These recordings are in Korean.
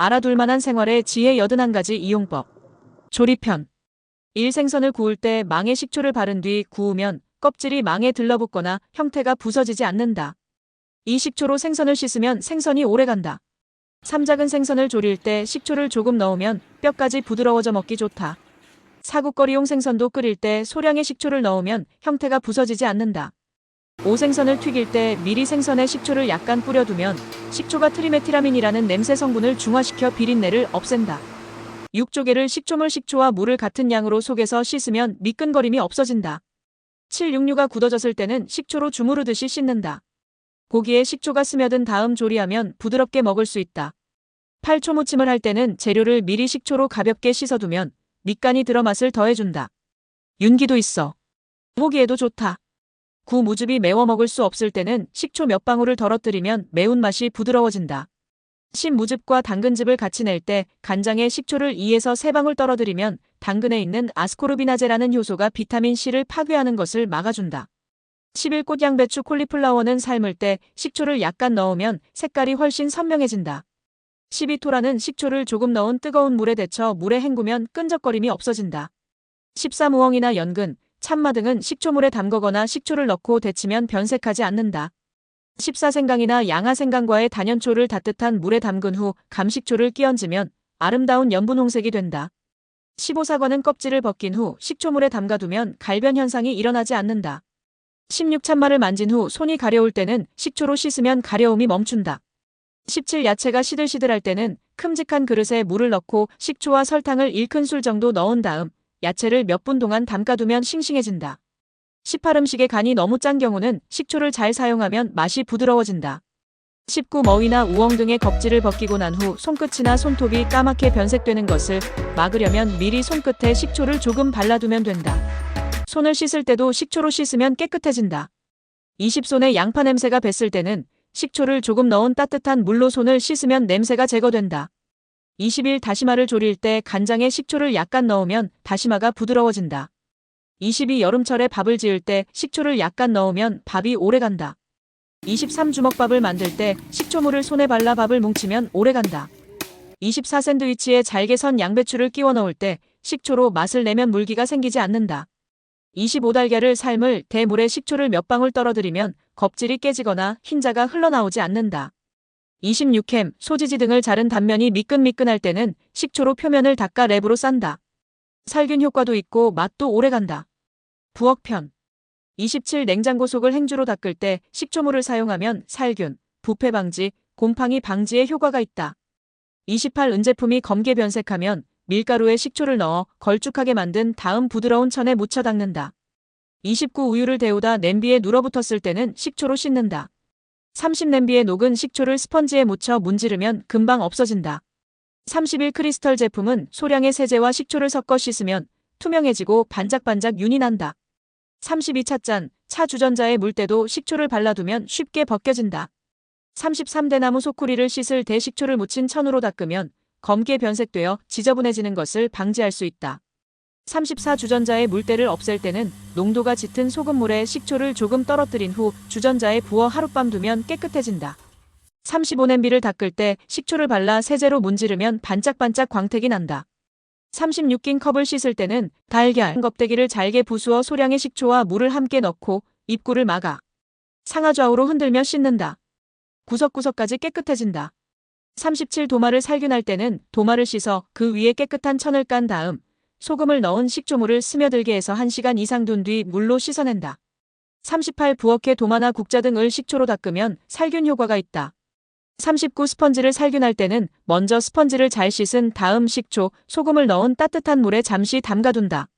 알아둘 만한 생활의 지혜 81가지 이용법. 조리편. 1. 생선을 구울 때 망에 식초를 바른 뒤 구우면 껍질이 망에 들러붙거나 형태가 부서지지 않는다. 2. 식초로 생선을 씻으면 생선이 오래간다. 3. 작은 생선을 조릴 때 식초를 조금 넣으면 뼈까지 부드러워져 먹기 좋다. 사국거리용 생선도 끓일 때 소량의 식초를 넣으면 형태가 부서지지 않는다. 5. 생선을 튀길 때 미리 생선에 식초를 약간 뿌려두면 식초가 트리메티라민이라는 냄새 성분을 중화시켜 비린내를 없앤다. 6. 조개를 식초와 물을 같은 양으로 속에서 씻으면 미끈거림이 없어진다. 7. 육류가 굳어졌을 때는 식초로 주무르듯이 씻는다. 고기에 식초가 스며든 다음 조리하면 부드럽게 먹을 수 있다. 8. 초무침을 할 때는 재료를 미리 식초로 가볍게 씻어두면 밑간이 들어 맛을 더해준다. 윤기도 있어. 모기에도 좋다. 9. 무즙이 매워 먹을 수 없을 때는 식초 몇 방울을 덜어뜨리면 매운맛이 부드러워진다. 10. 무즙과 당근즙을 같이 낼 때 간장에 식초를 2에서 3방울 떨어뜨리면 당근에 있는 아스코르비나제라는 효소가 비타민C를 파괴하는 것을 막아준다. 11. 꽃양배추 콜리플라워는 삶을 때 식초를 약간 넣으면 색깔이 훨씬 선명해진다. 12. 토라는 식초를 조금 넣은 뜨거운 물에 데쳐 물에 헹구면 끈적거림이 없어진다. 13. 우엉이나 연근, 참마 등은 식초물에 담그거나 식초를 넣고 데치면 변색하지 않는다. 14. 생강이나 양화생강과의 단연초를 따뜻한 물에 담근 후 감식초를 끼얹으면 아름다운 연분 홍색이 된다. 15. 사과는 껍질을 벗긴 후 식초물에 담가두면 갈변 현상이 일어나지 않는다. 16. 찬마를 만진 후 손이 가려울 때는 식초로 씻으면 가려움이 멈춘다. 17. 야채가 시들시들할 때는 큼직한 그릇에 물을 넣고 식초와 설탕을 1큰술 정도 넣은 다음 야채를 몇 분 동안 담가두면 싱싱해진다. 18. 음식에 간이 너무 짠 경우는 식초를 잘 사용하면 맛이 부드러워진다. 19. 머위나 우엉 등의 겁질을 벗기고 난 후 손끝이나 손톱이 까맣게 변색되는 것을 막으려면 미리 손끝에 식초를 조금 발라두면 된다. 손을 씻을 때도 식초로 씻으면 깨끗해진다. 20. 손에 양파 냄새가 뱄을 때는 식초를 조금 넣은 따뜻한 물로 손을 씻으면 냄새가 제거된다. 21. 다시마를 졸일 때 간장에 식초를 약간 넣으면 다시마가 부드러워진다. 22. 여름철에 밥을 지을 때 식초를 약간 넣으면 밥이 오래간다. 23. 주먹밥을 만들 때 식초물을 손에 발라 밥을 뭉치면 오래간다. 24. 샌드위치에 잘게 선 양배추를 끼워 넣을 때 식초로 맛을 내면 물기가 생기지 않는다. 25. 달걀을 삶을 대물에 식초를 몇 방울 떨어뜨리면 겁질이 깨지거나 흰자가 흘러나오지 않는다. 26. 햄, 소시지 등을 자른 단면이 미끈미끈할 때는 식초로 표면을 닦아 랩으로 싼다. 살균 효과도 있고 맛도 오래간다. 부엌편. 27. 냉장고 속을 행주로 닦을 때 식초물을 사용하면 살균, 부패 방지, 곰팡이 방지에 효과가 있다. 28. 은제품이 검게 변색하면 밀가루에 식초를 넣어 걸쭉하게 만든 다음 부드러운 천에 묻혀 닦는다. 29. 우유를 데우다 냄비에 눌어붙었을 때는 식초로 씻는다. 30. 냄비에 녹은 식초를 스펀지에 묻혀 문지르면 금방 없어진다. 31. 크리스털 제품은 소량의 세제와 식초를 섞어 씻으면 투명해지고 반짝반짝 윤이 난다. 32. 찻잔, 차 주전자에 물 때도 식초를 발라두면 쉽게 벗겨진다. 33. 대나무 소쿠리를 씻을 때 식초를 묻힌 천으로 닦으면 검게 변색되어 지저분해지는 것을 방지할 수 있다. 34. 주전자의 물때를 없앨 때는 농도가 짙은 소금물에 식초를 조금 떨어뜨린 후 주전자에 부어 하룻밤 두면 깨끗해진다. 35. 냄비를 닦을 때 식초를 발라 세제로 문지르면 반짝반짝 광택이 난다. 36. 낀 컵을 씻을 때는 달걀 껍데기를 잘게 부수어 소량의 식초와 물을 함께 넣고 입구를 막아 상하좌우로 흔들며 씻는다. 구석구석까지 깨끗해진다. 37. 도마를 살균할 때는 도마를 씻어 그 위에 깨끗한 천을 깐 다음 소금을 넣은 식초물을 스며들게 해서 1시간 이상 둔 뒤 물로 씻어낸다. 38. 부엌에 도마나 국자 등을 식초로 닦으면 살균 효과가 있다. 39. 스펀지를 살균할 때는 먼저 스펀지를 잘 씻은 다음 식초, 소금을 넣은 따뜻한 물에 잠시 담가둔다.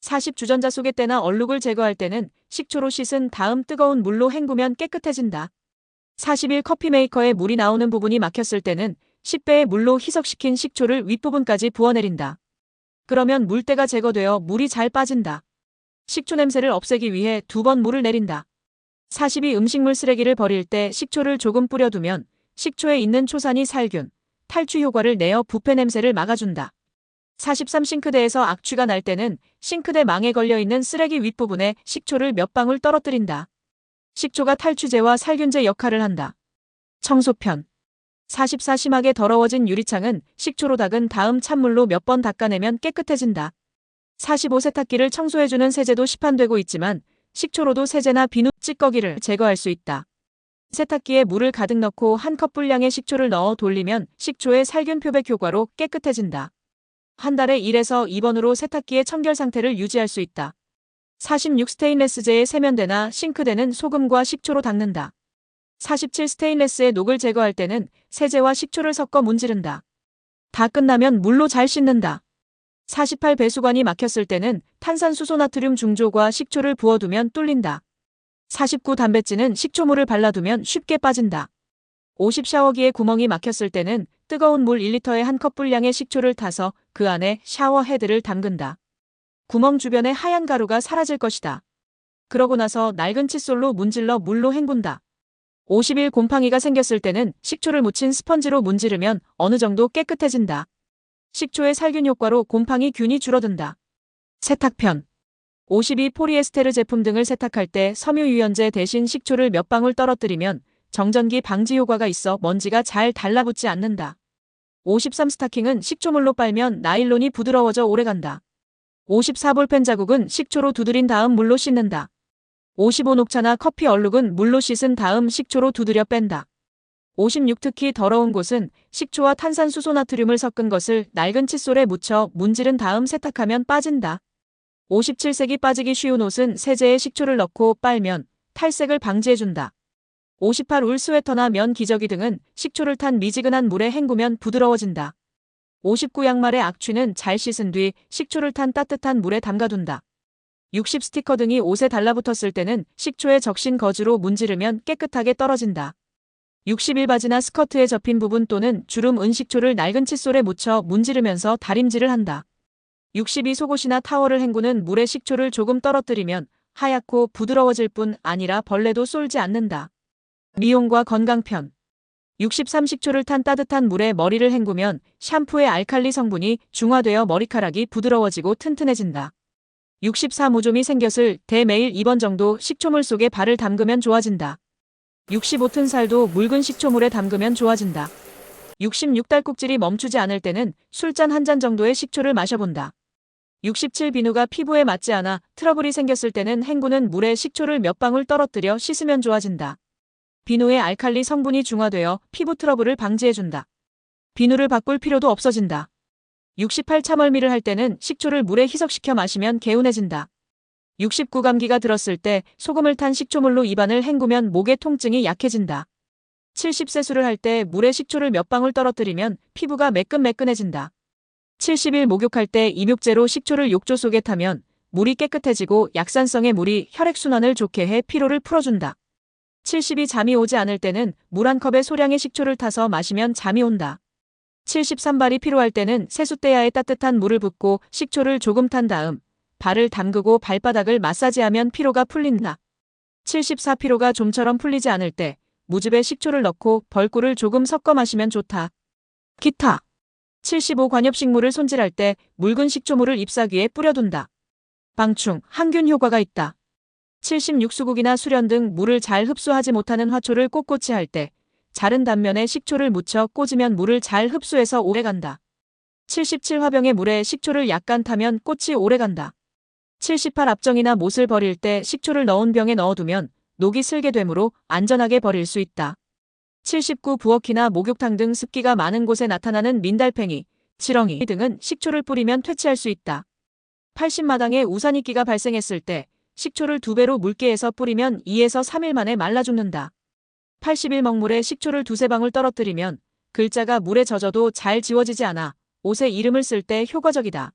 40. 주전자 속의 때나 얼룩을 제거할 때는 식초로 씻은 다음 뜨거운 물로 헹구면 깨끗해진다. 41. 커피 메이커에 물이 나오는 부분이 막혔을 때는 10배의 물로 희석시킨 식초를 윗부분까지 부어내린다. 그러면 물때가 제거되어 물이 잘 빠진다. 식초 냄새를 없애기 위해 2번 물을 내린다. 42. 음식물 쓰레기를 버릴 때 식초를 조금 뿌려두면 식초에 있는 초산이 살균, 탈취 효과를 내어 부패 냄새를 막아준다. 43. 싱크대에서 악취가 날 때는 싱크대 망에 걸려있는 쓰레기 윗부분에 식초를 몇 방울 떨어뜨린다. 식초가 탈취제와 살균제 역할을 한다. 청소편. 44. 심하게 더러워진 유리창은 식초로 닦은 다음 찬물로 몇 번 닦아내면 깨끗해진다. 45. 세탁기를 청소해주는 세제도 시판되고 있지만 식초로도 세제나 비누, 찌꺼기를 제거할 수 있다. 세탁기에 물을 가득 넣고 한 컵 분량의 식초를 넣어 돌리면 식초의 살균 표백 효과로 깨끗해진다. 한 달에 1에서 2번으로 세탁기의 청결 상태를 유지할 수 있다. 46. 스테인레스재의 세면대나 싱크대는 소금과 식초로 닦는다. 47. 스테인레스의 녹을 제거할 때는 세제와 식초를 섞어 문지른다. 다 끝나면 물로 잘 씻는다. 48. 배수관이 막혔을 때는 탄산수소 나트륨 중조과 식초를 부어두면 뚫린다. 49. 담뱃지는 식초물을 발라두면 쉽게 빠진다. 50. 샤워기에 구멍이 막혔을 때는 뜨거운 물 1리터에 한 컵 분량의 식초를 타서 그 안에 샤워 헤드를 담근다. 구멍 주변에 하얀 가루가 사라질 것이다. 그러고 나서 낡은 칫솔로 문질러 물로 헹군다. 51. 곰팡이가 생겼을 때는 식초를 묻힌 스펀지로 문지르면 어느 정도 깨끗해진다. 식초의 살균 효과로 곰팡이 균이 줄어든다. 세탁편. 52. 포리에스테르 제품 등을 세탁할 때 섬유유연제 대신 식초를 몇 방울 떨어뜨리면 정전기 방지 효과가 있어 먼지가 잘 달라붙지 않는다. 53. 스타킹은 식초물로 빨면 나일론이 부드러워져 오래간다. 54. 볼펜 자국은 식초로 두드린 다음 물로 씻는다. 55. 녹차나 커피 얼룩은 물로 씻은 다음 식초로 두드려 뺀다. 56. 특히 더러운 곳은 식초와 탄산수소 나트륨을 섞은 것을 낡은 칫솔에 묻혀 문지른 다음 세탁하면 빠진다. 57. 색이 빠지기 쉬운 옷은 세제에 식초를 넣고 빨면 탈색을 방지해준다. 58. 울 스웨터나 면 기저귀 등은 식초를 탄 미지근한 물에 헹구면 부드러워진다. 59. 양말의 악취는 잘 씻은 뒤 식초를 탄 따뜻한 물에 담가둔다. 60. 스티커 등이 옷에 달라붙었을 때는 식초에 적신 거즈로 문지르면 깨끗하게 떨어진다. 61. 바지나 스커트에 접힌 부분 또는 주름 은식초를 낡은 칫솔에 묻혀 문지르면서 다림질을 한다. 62. 속옷이나 타월을 헹구는 물에 식초를 조금 떨어뜨리면 하얗고 부드러워질 뿐 아니라 벌레도 쏠지 않는다. 미용과 건강편. 63. 식초를 탄 따뜻한 물에 머리를 헹구면 샴푸의 알칼리 성분이 중화되어 머리카락이 부드러워지고 튼튼해진다. 64. 무좀이 생겼을 때 매일 2번 정도 식초물 속에 발을 담그면 좋아진다. 65. 튼살도 묽은 식초물에 담그면 좋아진다. 66. 딸꾹질이 멈추지 않을 때는 술잔 한 잔 정도의 식초를 마셔본다. 67. 비누가 피부에 맞지 않아 트러블이 생겼을 때는 헹구는 물에 식초를 몇 방울 떨어뜨려 씻으면 좋아진다. 비누의 알칼리 성분이 중화되어 피부 트러블을 방지해준다. 비누를 바꿀 필요도 없어진다. 68. 참얼미를 할 때는 식초를 물에 희석시켜 마시면 개운해진다. 69. 감기가 들었을 때 소금을 탄 식초물로 입안을 헹구면 목의 통증이 약해진다. 70. 세수를 할 때 물에 식초를 몇 방울 떨어뜨리면 피부가 매끈매끈해진다. 71. 목욕할 때 입욕제로 식초를 욕조 속에 타면 물이 깨끗해지고 약산성의 물이 혈액순환을 좋게 해 피로를 풀어준다. 72. 잠이 오지 않을 때는 물 한 컵에 소량의 식초를 타서 마시면 잠이 온다. 73. 발이 피로할 때는 세숫대야에 따뜻한 물을 붓고 식초를 조금 탄 다음 발을 담그고 발바닥을 마사지하면 피로가 풀린다. 74. 피로가 좀처럼 풀리지 않을 때 무즙에 식초를 넣고 벌꿀을 조금 섞어 마시면 좋다. 기타. 75. 관엽식물을 손질할 때 묽은 식초물을 잎사귀에 뿌려둔다. 방충, 항균 효과가 있다. 76. 수국이나 수련 등 물을 잘 흡수하지 못하는 화초를 꼿꼿이 할 때 자른 단면에 식초를 묻혀 꽂으면 물을 잘 흡수해서 오래간다. 77. 화병에 물에 식초를 약간 타면 꽃이 오래간다. 78. 압정이나 못을 버릴 때 식초를 넣은 병에 넣어두면 녹이 슬게 되므로 안전하게 버릴 수 있다. 79. 부엌이나 목욕탕 등 습기가 많은 곳에 나타나는 민달팽이, 지렁이 등은 식초를 뿌리면 퇴치할 수 있다. 80. 마당에 우산이끼가 발생했을 때 식초를 2배로 물기에서 뿌리면 2에서 3일 만에 말라 죽는다. 81. 먹물에 식초를 2~3방울 떨어뜨리면 글자가 물에 젖어도 잘 지워지지 않아 옷에 이름을 쓸 때 효과적이다.